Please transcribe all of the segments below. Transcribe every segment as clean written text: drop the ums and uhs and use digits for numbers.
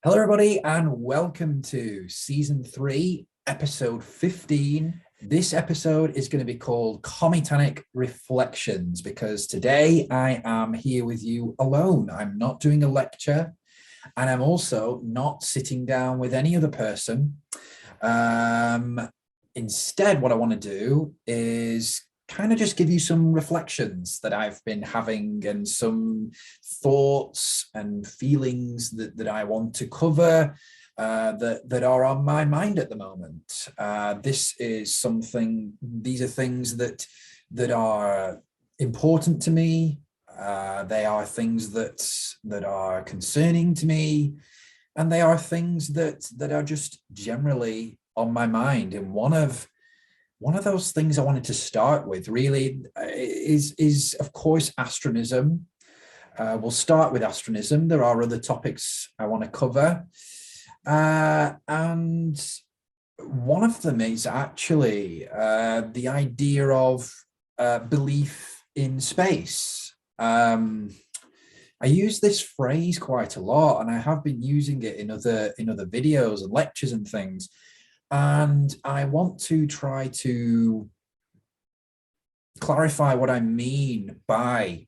Hello, everybody, and welcome to Season 3, Episode 15. This episode is going to be called Cometanic Reflections because today I am here with you alone. I'm not doing a lecture, and I'm also not sitting down with any other person. Instead, what I want to do is kind of just give you some reflections that I've been having and some thoughts and feelings that I want to cover that are on my mind at the moment. These are things that are important to me. They are things that are concerning to me, and they are things that are just generally on my mind. And one of those things I wanted to start with really is of course astronism. We'll start with astronism. There are other topics I want to cover, and one of them is actually the idea of belief in space. I use this phrase quite a lot, and I have been using it in other videos and lectures and things. And I want to try to clarify what I mean by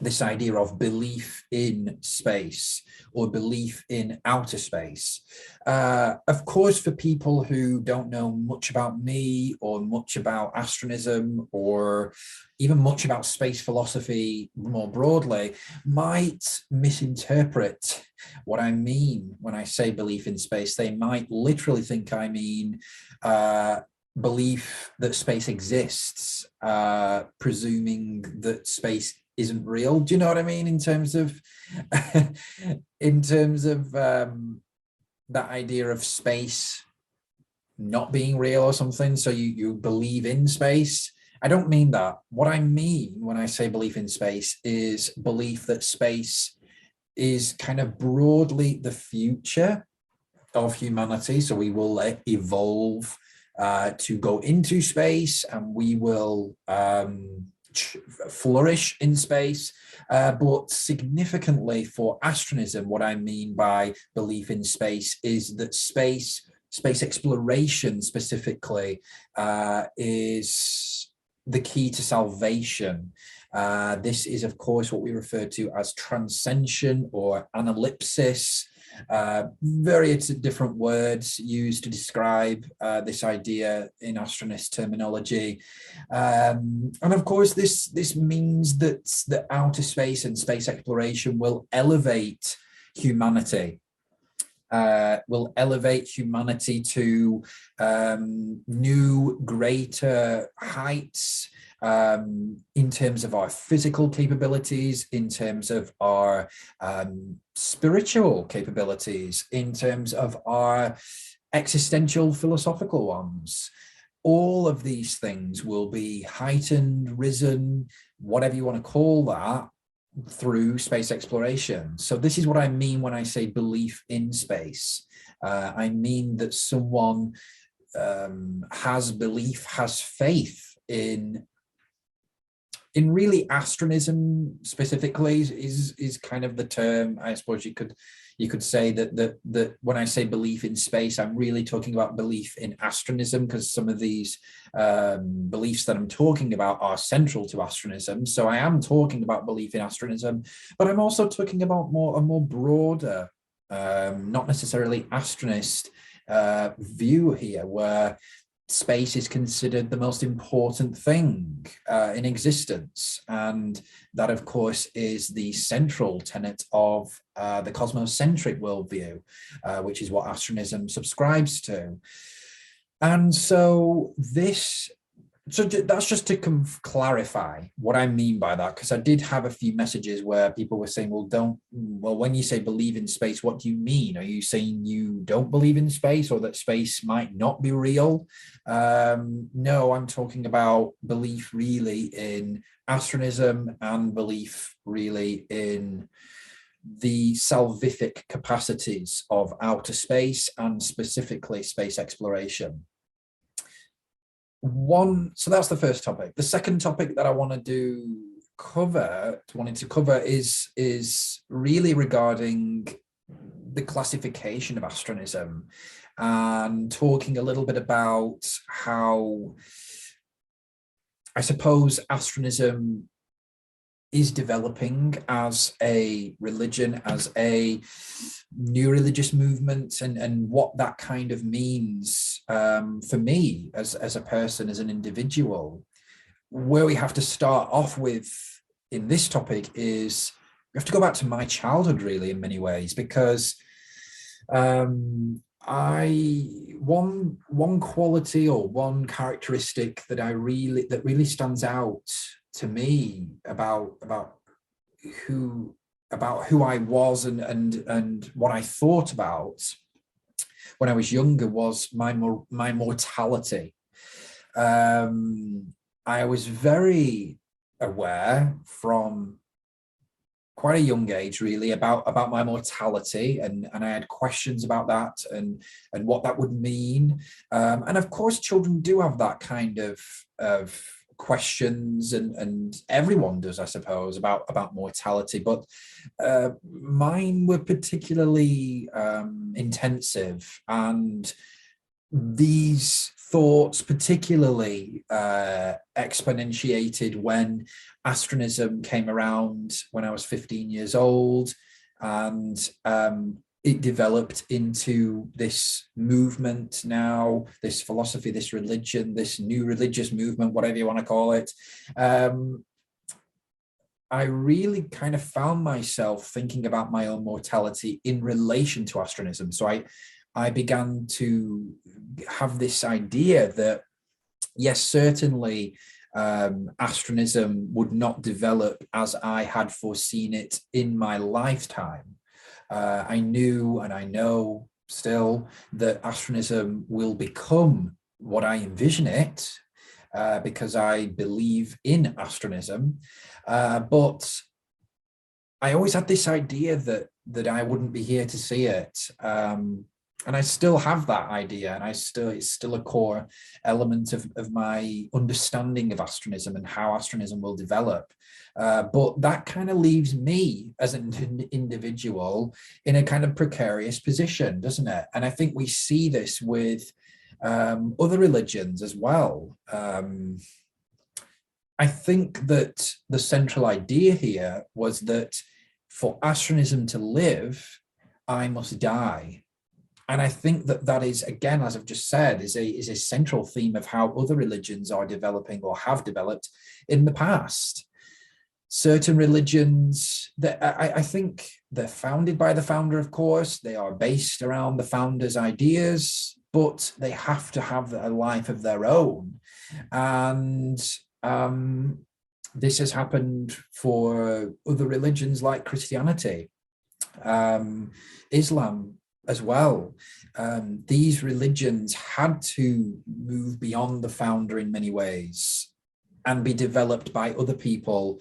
this idea of belief in space or belief in outer space. Of course, for people who don't know much about me or much about astronomism or even much about space philosophy more broadly, might misinterpret what I mean when I say belief in space. They might literally think I mean belief that space exists, presuming that space isn't real. Do you know what I mean? In terms of that idea of space not being real or something. So you believe in space. I don't mean that. What I mean when I say belief in space is belief that space is kind of broadly the future of humanity. So we will evolve to go into space, and we will flourish in space. But significantly for astronism, what I mean by belief in space is that space exploration specifically is the key to salvation. This is, of course, what we refer to as transcension or analepsis. Various different words used to describe this idea in astronist terminology. And of course, this means that the outer space and space exploration will elevate humanity. Will elevate humanity to new, greater heights, in terms of our physical capabilities, in terms of our spiritual capabilities, in terms of our existential philosophical ones. All of these things will be heightened, risen, whatever you want to call that, through space exploration. So this is what I mean when I say belief in space. I mean that someone has belief, has faith in really astronism specifically is kind of the term. I suppose you could say that when I say belief in space, I'm really talking about belief in astronism, because some of these beliefs that I'm talking about are central to astronism. So I am talking about belief in astronism, but I'm also talking about a more broader, not necessarily astronist view here, where space is considered the most important thing in existence. And that, of course, is the central tenet of the cosmocentric worldview, which is what astronism subscribes to. And so that's just to clarify what I mean by that, because I did have a few messages where people were saying, well, when you say believe in space, what do you mean? Are you saying you don't believe in space, or that space might not be real? No, I'm talking about belief really in astronism and belief really in the salvific capacities of outer space and specifically space exploration. So that's the first topic. The second topic that I wanted to cover is really regarding the classification of astronism and talking a little bit about how, I suppose, astronism is developing as a religion, as a new religious movement, and what that kind of means for me as a person, as an individual. Where we have to start off with in this topic is we have to go back to my childhood, really, in many ways, because one quality or one characteristic that really stands out to me about who I was and what I thought about when I was younger was my mortality. I was very aware from quite a young age, really, about my mortality, and I had questions about that and what that would mean. And of course, children do have that kind of questions, and everyone does, I suppose, about mortality. But mine were particularly intensive, and these thoughts particularly exponentiated when astronism came around when I was 15 years old, and it developed into this movement now, this philosophy, this religion, this new religious movement, whatever you want to call it. I really kind of found myself thinking about my own mortality in relation to astronism. So I began to have this idea that, yes, certainly astronism would not develop as I had foreseen it in my lifetime. I knew, and I know still, that astronism will become what I envision it, because I believe in astronism. But I always had this idea that I wouldn't be here to see it. And I still have that idea, and it's still a core element of my understanding of astronism and how astronism will develop. But that kind of leaves me as an individual in a kind of precarious position, doesn't it? And I think we see this with other religions as well. I think that the central idea here was that for astronism to live, I must die. And I think that is, again, as I've just said, is a central theme of how other religions are developing or have developed in the past. Certain religions, that I think they're founded by the founder, of course. They are based around the founder's ideas, but they have to have a life of their own. And this has happened for other religions like Christianity, Islam, as well. These religions had to move beyond the founder in many ways and be developed by other people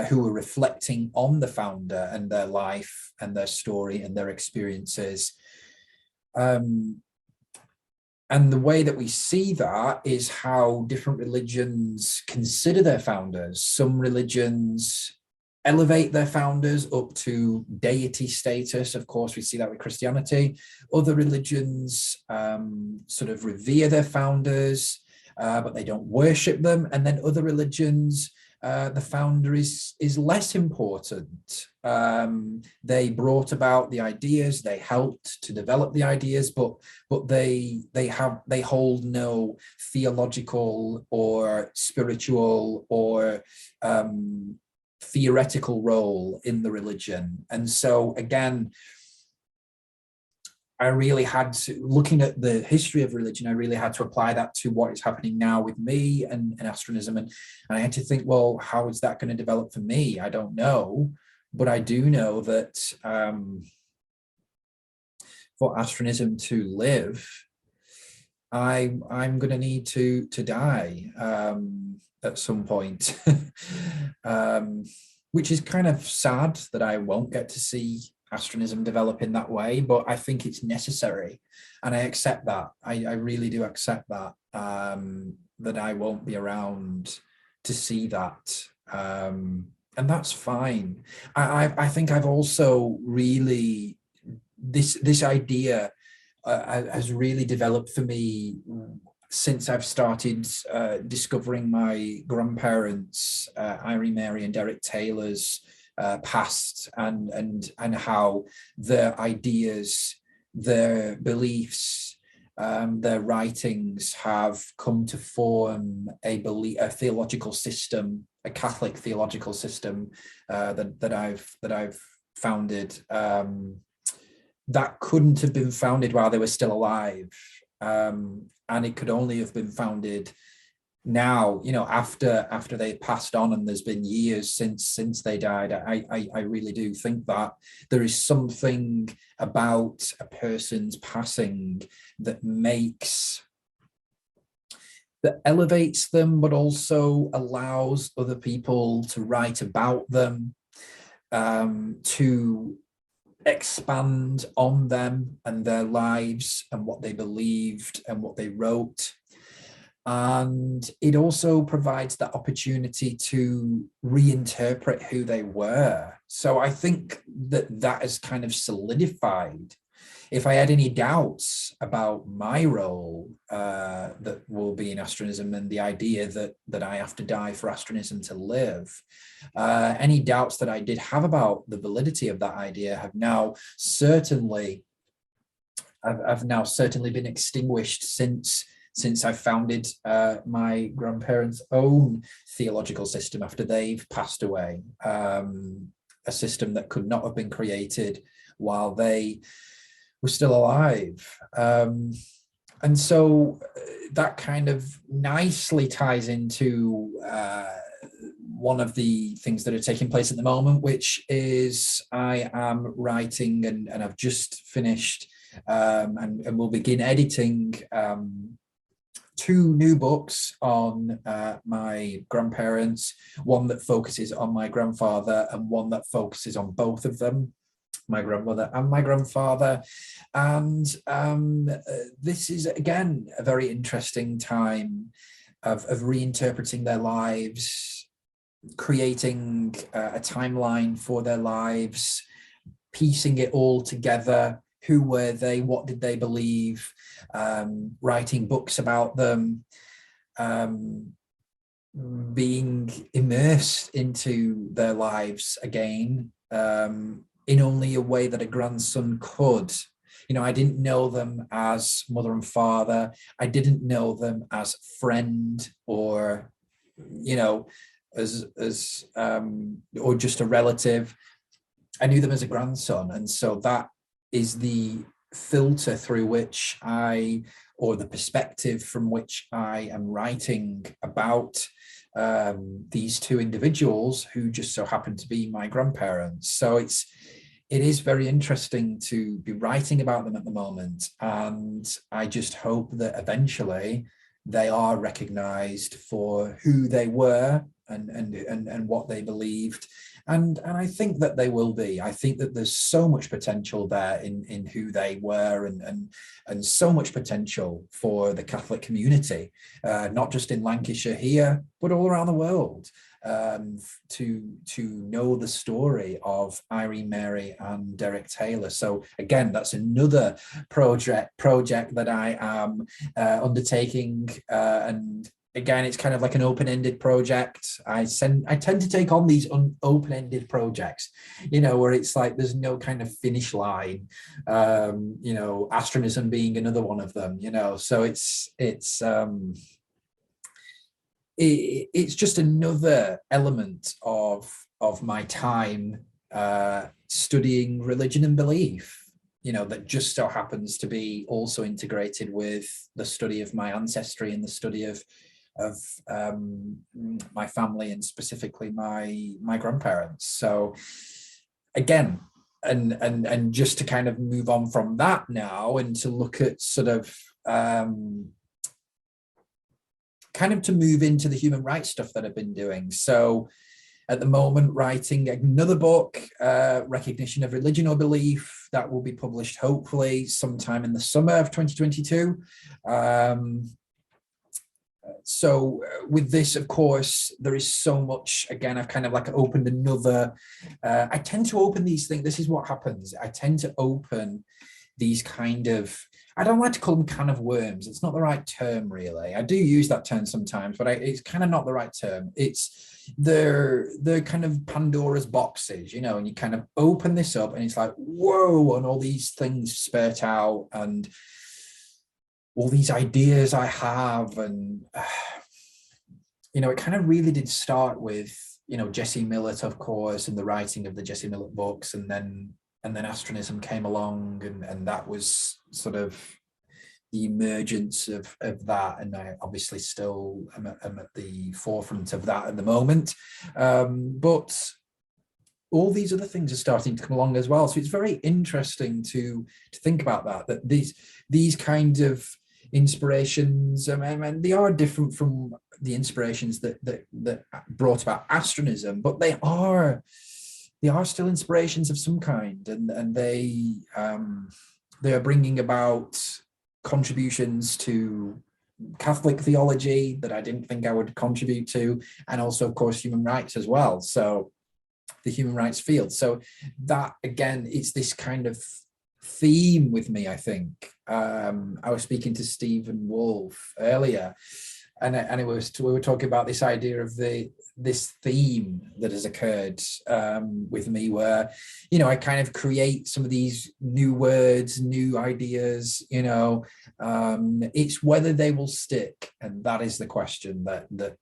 who were reflecting on the founder and their life and their story and their experiences. And the way that we see that is how different religions consider their founders. Some religions elevate their founders up to deity status. Of course, we see that with Christianity. Other religions sort of revere their founders, but they don't worship them. And then other religions, the founder is less important. They brought about the ideas, they helped to develop the ideas, but they hold no theological or spiritual or theoretical role in the religion. And so again, I really had to, looking at the history of religion, I really had to apply that to what is happening now with me and astronism. And I had to think, well, how is that going to develop for me? I don't know, but I do know that for astronism to live, I'm going to need to die at some point, which is kind of sad that I won't get to see astronism develop in that way, but I think it's necessary, and I accept that. I really do accept that, that I won't be around to see that, and that's fine. I think I've also really this idea has really developed for me since I've started discovering my grandparents, Irene Mary and Derek Taylor's past, and how their ideas, their beliefs, their writings have come to form a theological system, a Catholic theological system that I've founded. That couldn't have been founded while they were still alive, and it could only have been founded now, after they passed on, and there's been years since they died. I really do think that there is something about a person's passing that elevates them, but also allows other people to write about them, to expand on them and their lives and what they believed and what they wrote. And it also provides that opportunity to reinterpret who they were. So I think that has kind of solidified. If I had any doubts about my role that will be in astronomism, and the idea that I have to die for astronomism to live, any doubts that I did have about the validity of that idea have now certainly been extinguished since I founded my grandparents' own theological system after they've passed away, a system that could not have been created while they were still alive. And so that kind of nicely ties into one of the things that are taking place at the moment, which is I am writing, and I've just finished and will begin editing 2 new books on my grandparents, one that focuses on my grandfather and one that focuses on both of them, my grandmother and my grandfather. And this is, again, a very interesting time of reinterpreting their lives, creating a timeline for their lives, piecing it all together. Who were they? What did they believe? Writing books about them, being immersed into their lives again, in only a way that a grandson could. I didn't know them as mother and father. I didn't know them as friend or, as or just a relative. I knew them as a grandson. And so that is the filter through which or the perspective from which I am writing about these 2 individuals who just so happen to be my grandparents. So it is very interesting to be writing about them at the moment. And I just hope that eventually they are recognized for who they were and what they believed. And I think that they will be. I think that there's so much potential there in who they were, and so much potential for the Catholic community, not just in Lancashire here, but all around the world, to know the story of Irene Mary and Derek Taylor. So again, that's another project that I am undertaking, and again, it's kind of like an open-ended project. I tend to take on these open-ended projects, where it's like there's no kind of finish line. Astronism being another one of them. So it's just another element of my time studying religion and belief, that just so happens to be also integrated with the study of my ancestry and the study of my family, and specifically my grandparents. So again, and just to kind of move on from that now, and to look at sort of kind of to move into the human rights stuff that I've been doing. So at the moment, writing another book, Recognition of Religion or Belief, that will be published hopefully sometime in the summer of 2022. So with this, of course, there is so much. Again, I've kind of like opened another. I tend to open these things. This is what happens. I tend to open these kind of, I don't like to call them can of worms. It's not the right term, really. I do use that term sometimes, but it's kind of not the right term. They're kind of Pandora's boxes, and you kind of open this up and it's like, whoa, and all these things spurt out and all these ideas I have. And, it kind of really did start with, Jesse Millett, of course, and the writing of the Jesse Millett books. And then Astronism came along, and that was sort of the emergence of that. And I obviously still am at the forefront of that at the moment. But all these other things are starting to come along as well. So it's very interesting to think about that these kinds of inspirations, and they are different from the inspirations that brought about astronism, but they are still inspirations of some kind, and they are bringing about contributions to Catholic theology that I didn't think I would contribute to, and also, of course, human rights as well. So the human rights field. So that, again, it's this kind of theme with me, I think. I was speaking to Stephen Wolf earlier, and we were talking about this idea of this theme that has occurred with me, where I kind of create some of these new words, new ideas. It's whether they will stick, and that is the question that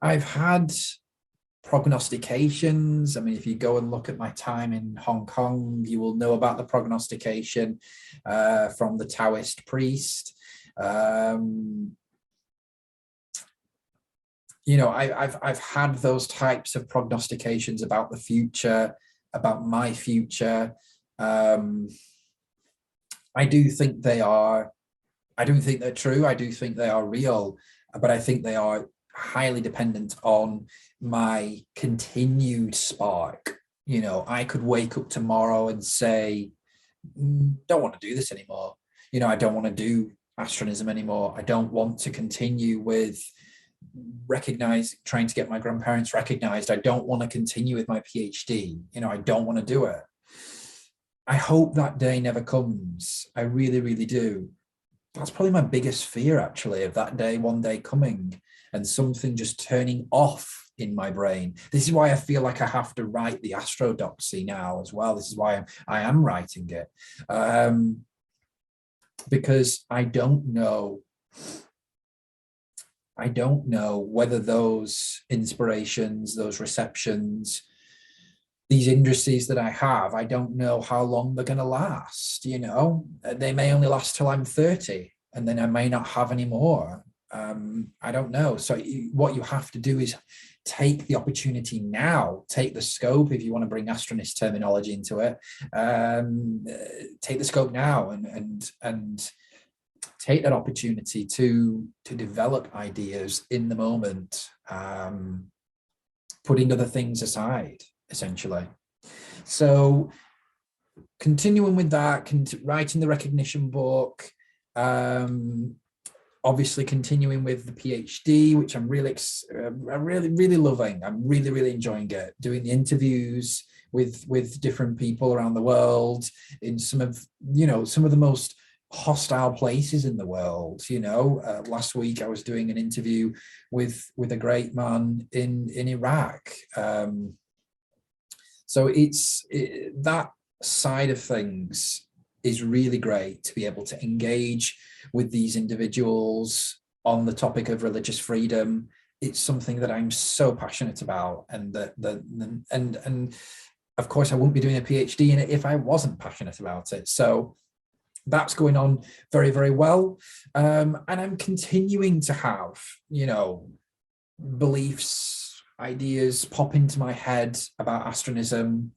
I've had prognostications. I mean, if you go and look at my time in Hong Kong, you will know about the prognostication from the Taoist priest. I've had those types of prognostications about the future, about my future. I do think they are. I don't think they're true. I do think they are real, but I think they are highly dependent on my continued spark. I could wake up tomorrow and say, don't want to do this anymore. I don't want to do astronism anymore. I don't want to continue with trying to get my grandparents recognized. I don't want to continue with my PhD. I don't want to do it. I hope that day never comes. I really, really do. That's probably my biggest fear, actually, of that day one day coming and something just turning off in my brain. This is why I feel like I have to write the Astrodoxy now as well. This is why I am writing it. Because I don't know whether those inspirations, those receptions, these industries that I have, I don't know how long they're going to last. They may only last till I'm 30, and then I may not have any more. I don't know. So what you have to do is take the opportunity now, take the scope, if you want to bring astronist terminology into it, take the scope now and take that opportunity to develop ideas in the moment, putting other things aside, essentially. So continuing with that, writing the recognition book, obviously continuing with the PhD, which I'm really loving. I'm really enjoying it, doing the interviews with different people around the world in some of the most hostile places in the world. Last week I was doing an interview with a great man in Iraq. So that side of things is really great, to be able to engage with these individuals on the topic of religious freedom. It's something that I'm so passionate about, and of course I wouldn't be doing a PhD in it if I wasn't passionate about it. So that's going on very, very well. And I'm continuing to have, beliefs, ideas pop into my head about astronism,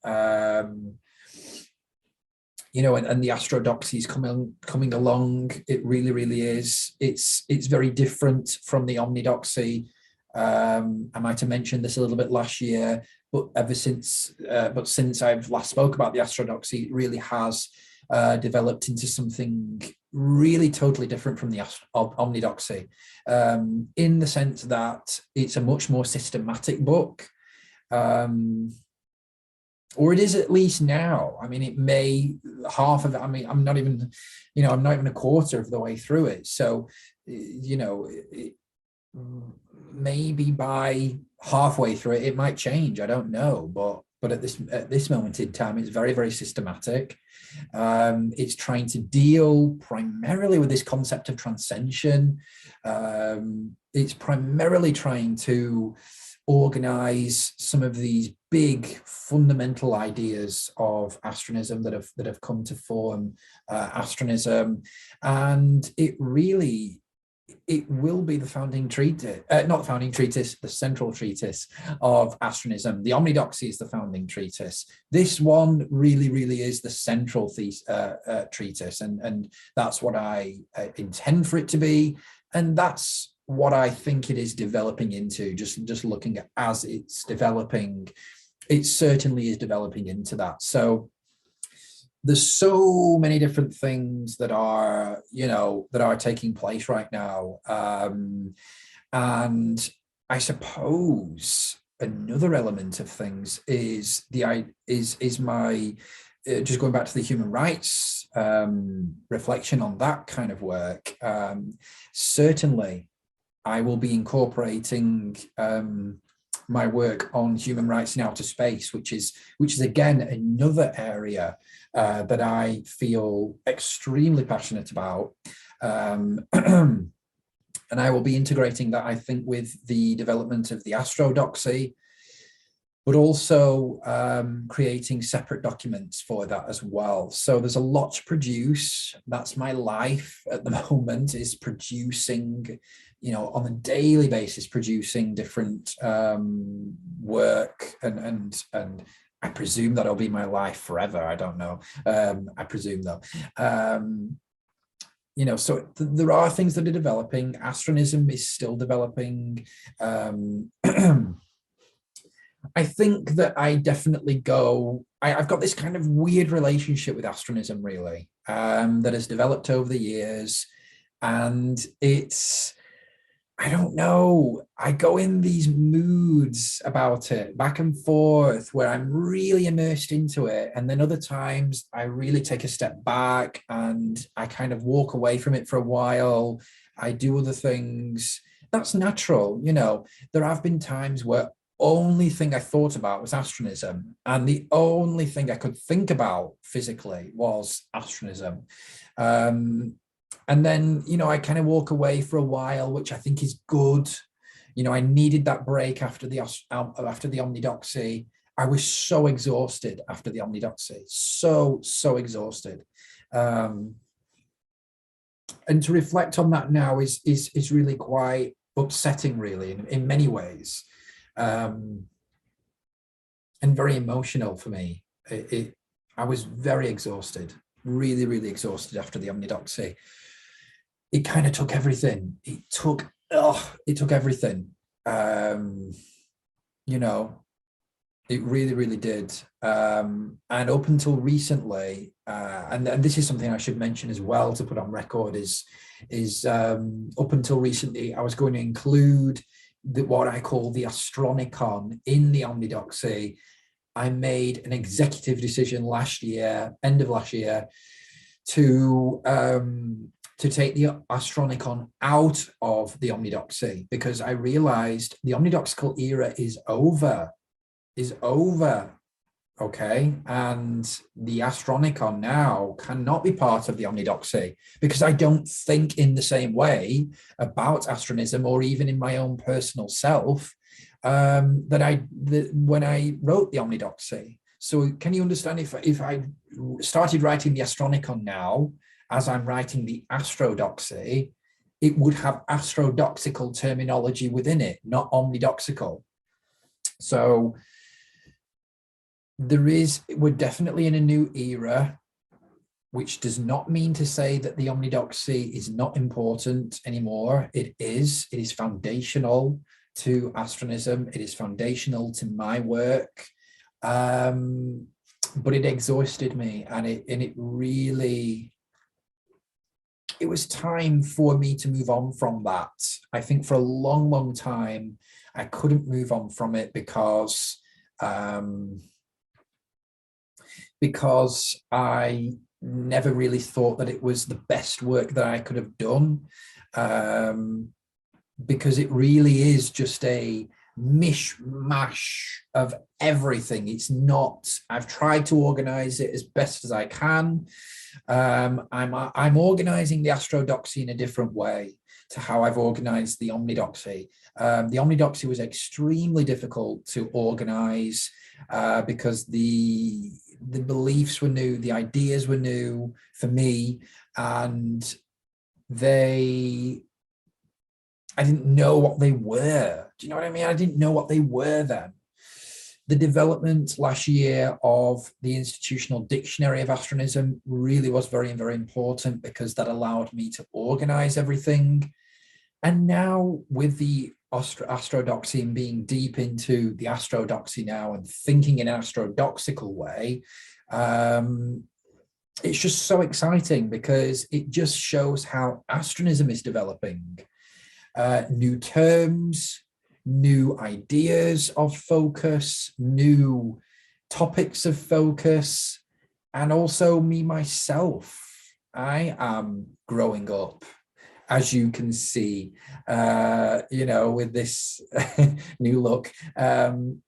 and the Astrodoxy is coming along. It really, really is. It's very different from the Omnidoxy. I might have mentioned this a little bit last year, but since I've last spoke about the Astrodoxy, it really has developed into something really totally different from the Omnidoxy, in the sense that it's a much more systematic book. Or it is at least now. I mean, it may half of it. I mean, I'm not even a quarter of the way through it. So, maybe by halfway through it, it might change. I don't know, but at this moment in time, it's very, very systematic. It's trying to deal primarily with this concept of transcension. It's primarily trying to organize some of these big fundamental ideas of astronism that have come to form astronism, and it will be the founding treatise, not the founding treatise, the central treatise of astronism. The Omnidoxy is the founding treatise. This one really, really is the central treatise, and that's what I intend for it to be, and that's what I think it is developing into. Just looking at as it's developing, it certainly is developing into that. So there's so many different things that are taking place right now, and I suppose another element of things is my just going back to the human rights reflection on that kind of work. Certainly I will be incorporating my work on human rights in outer space, which is again another area that I feel extremely passionate about, and I will be integrating that, I think, with the development of the Astrodoxy, but also creating separate documents for that as well. So there's a lot to produce. That's my life at the moment, is producing, on a daily basis, producing different work, and I presume that'll be my life forever. I don't know. I presume though. So there are things that are developing. Astronism is still developing. I think that I definitely I've got this kind of weird relationship with astronism, really, that has developed over the years. And I don't know, I go in these moods about it, back and forth, where I'm really immersed into it. And then other times I really take a step back and I kind of walk away from it for a while. I do other things. That's natural. There have been times where only thing I thought about was astronism, and the only thing I could think about physically was astronism. And then, I kind of walk away for a while, which I think is good. I needed that break after the Omnidoxy. I was so exhausted after the Omnidoxy, so exhausted. And to reflect on that now is really quite upsetting, really, in many ways. And very emotional for me. I was very exhausted, really, really exhausted after the Omnidoxy. It kind of took everything. It took everything. It really, really did. And up until recently, and this is something I should mention as well to put on record, is up until recently, I was going to include what I call the Astronicon in the Omnidoxy. I made an executive decision end of last year, to take the Astronicon out of the Omnidoxy, because I realized the Omnidoxical era is over, okay? And the Astronicon now cannot be part of the Omnidoxy, because I don't think in the same way about astronism, or even in my own personal self, when I wrote the Omnidoxy. So can you understand, if I started writing the Astronicon now, as I'm writing the Astrodoxy, it would have astrodoxical terminology within it, not omnidoxical. So we're definitely in a new era, which does not mean to say that the Omnidoxy is not important anymore. It is foundational to astronism. It is foundational to my work. but it exhausted me, and it really, it was time for me to move on from that. I think for a long, long time, I couldn't move on from it because I never really thought that it was the best work that I could have done, because it really is just a mishmash of everything. It's not, I've tried to organize it as best as I can. I'm organizing the Astrodoxy in a different way to how I've organized the Omnidoxy. The Omnidoxy was extremely difficult to organize because the beliefs were new, the ideas were new for me, and I didn't know what they were. Do you know what I mean? I didn't know what they were then. The development last year of the Institutional Dictionary of Astronism really was very, very important, because that allowed me to organize everything. And now with the Astrodoxy and being deep into the Astrodoxy now and thinking in an astrodoxical way, it's just so exciting, because it just shows how astronism is developing. New terms, new ideas of focus, new topics of focus, and also me myself. I am growing up, as you can see, with this new look. I'm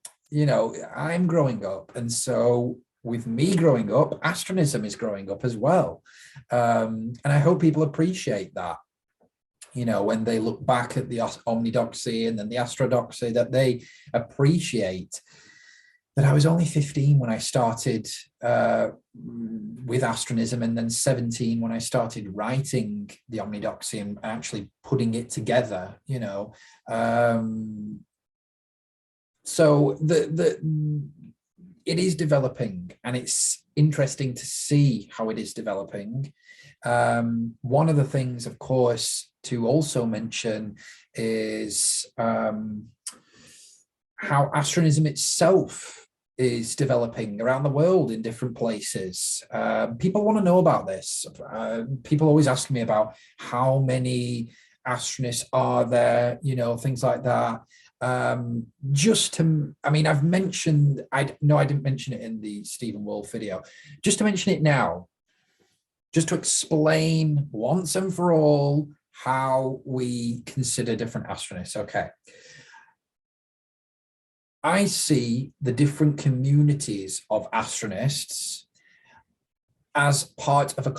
growing up, and so with me growing up, astronism is growing up as well, and I hope people appreciate that. When they look back at the Omnidoxy and then the Astrodoxy, that they appreciate that I was only 15 when I started with astronism, and then 17 when I started writing the Omnidoxy and actually putting it together, So it is developing, and it's interesting to see how it is developing. One of the things, of course, to also mention is how astronism itself is developing around the world in different places. People want to know about this. People always ask me about how many astronists are there, things like that. I've mentioned, I didn't mention it in the Stephen Wolf video, just to mention it now, just to explain once and for all how we consider different astronists. Okay. I see the different communities of astronists as part of a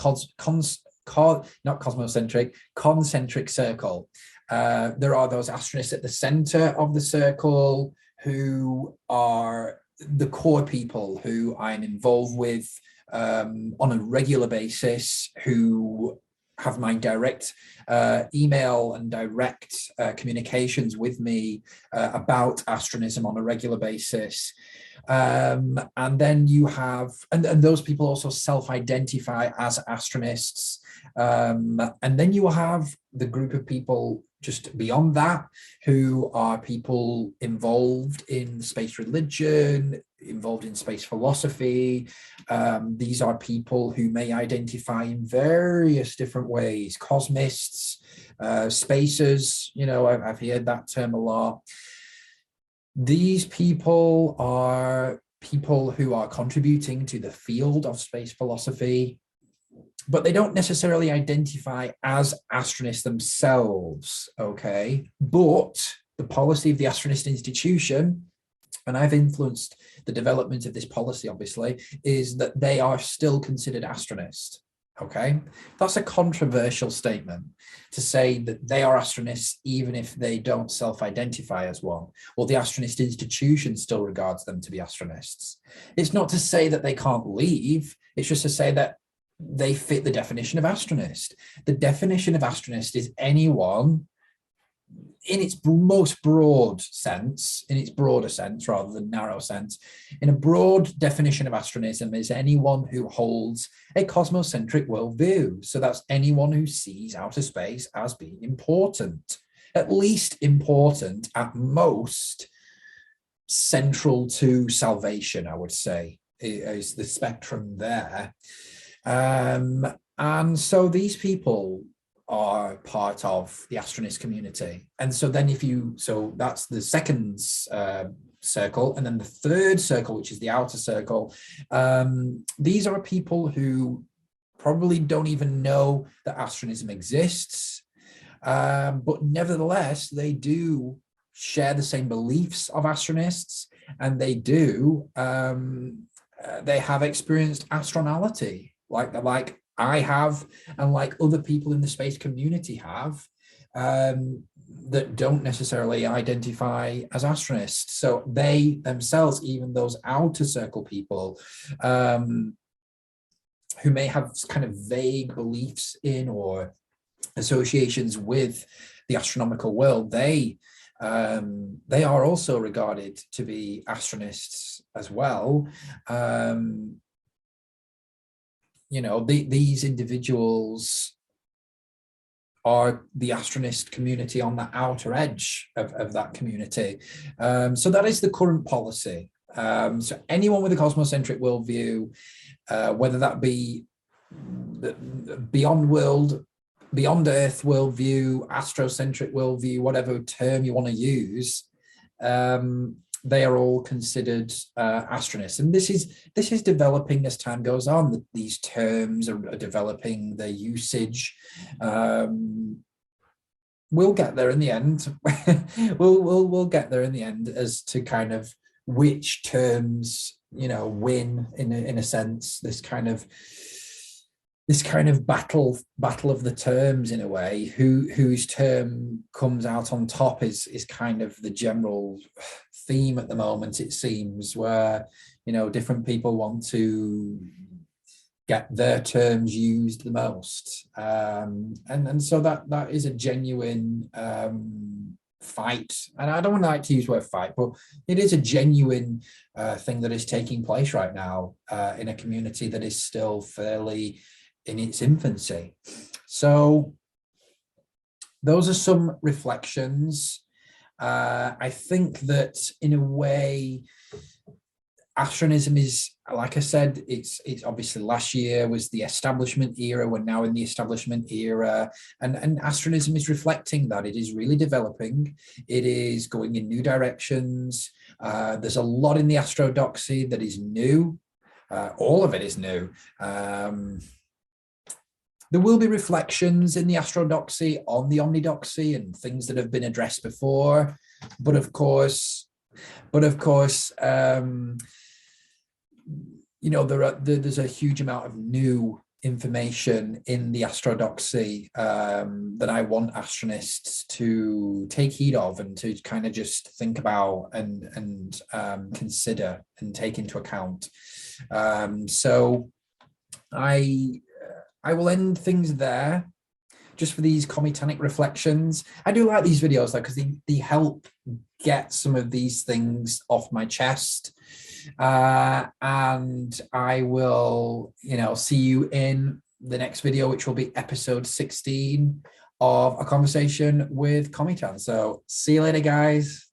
concentric circle. There are those astronists at the center of the circle who are the core people who I'm involved with on a regular basis, who have my direct email and direct communications with me about astronism on a regular basis. And then you have, and those people also self-identify as astronists. And then you have the group of people just beyond that, who are people involved in space religion, involved in space philosophy. These are people who may identify in various different ways, cosmists, spacers, I've heard that term a lot. These people are people who are contributing to the field of space philosophy, but they don't necessarily identify as astronists themselves, okay? But the policy of the Astronist Institution, and I've influenced the development of this policy, obviously, is that they are still considered astronists, okay? That's a controversial statement, to say that they are astronists even if they don't self-identify as one. Well, the Astronist Institution still regards them to be astronists. It's not to say that they can't leave, it's just to say that they fit the definition of astronist. The definition of astronist is anyone, in its most broad sense, in its broader sense rather than narrow sense, in a broad definition of astronism, is anyone who holds a cosmocentric worldview. So that's anyone who sees outer space as being important, at least important, at most central to salvation, I would say. is the spectrum there. And so these people are part of the Astronist community. And so then so that's the second circle. And then the third circle, which is the outer circle, these are people who probably don't even know that astronism exists. But nevertheless, they do share the same beliefs of astronists, and they have experienced astronality, like I have, and like other people in the space community have, that don't necessarily identify as astronists. So they themselves, even those outer circle people, who may have kind of vague beliefs in or associations with the astronomical world, they are also regarded to be astronists as well. These individuals are the Astronist community on the outer edge of that community. So that is the current policy. So anyone with a cosmocentric worldview, whether that be the beyond Earth worldview, astrocentric worldview, whatever term you want to use, they are all considered astronists. And this is developing as time goes on. These terms are developing, their usage. We'll get there in the end. we'll get there in the end as to kind of which terms win in a sense. This kind of battle of the terms, in a way. Whose term comes out on top is kind of the general theme at the moment, it seems, where different people want to get their terms used the most, and so that is a genuine fight. And I don't like to use the word fight, but it is a genuine thing that is taking place right now in a community that is still fairly in its infancy. So those are some reflections. I think that in a way, astronism is, like I said, it's obviously last year was the establishment era. We're now in the establishment era, and astronism is reflecting that. It is really developing. It is going in new directions. There's a lot in the Astrodoxy that is new. All of it is new. There will be reflections in the Astrodoxy on the Omnidoxy and things that have been addressed before, but of course, there's a huge amount of new information in the Astrodoxy that I want astronists to take heed of and to kind of just think about and consider and take into account. So I will end things there, just for these Cometanic reflections. I do like these videos though, because they help get some of these things off my chest. And I will, see you in the next video, which will be episode 16 of a conversation with Cometan. So see you later, guys.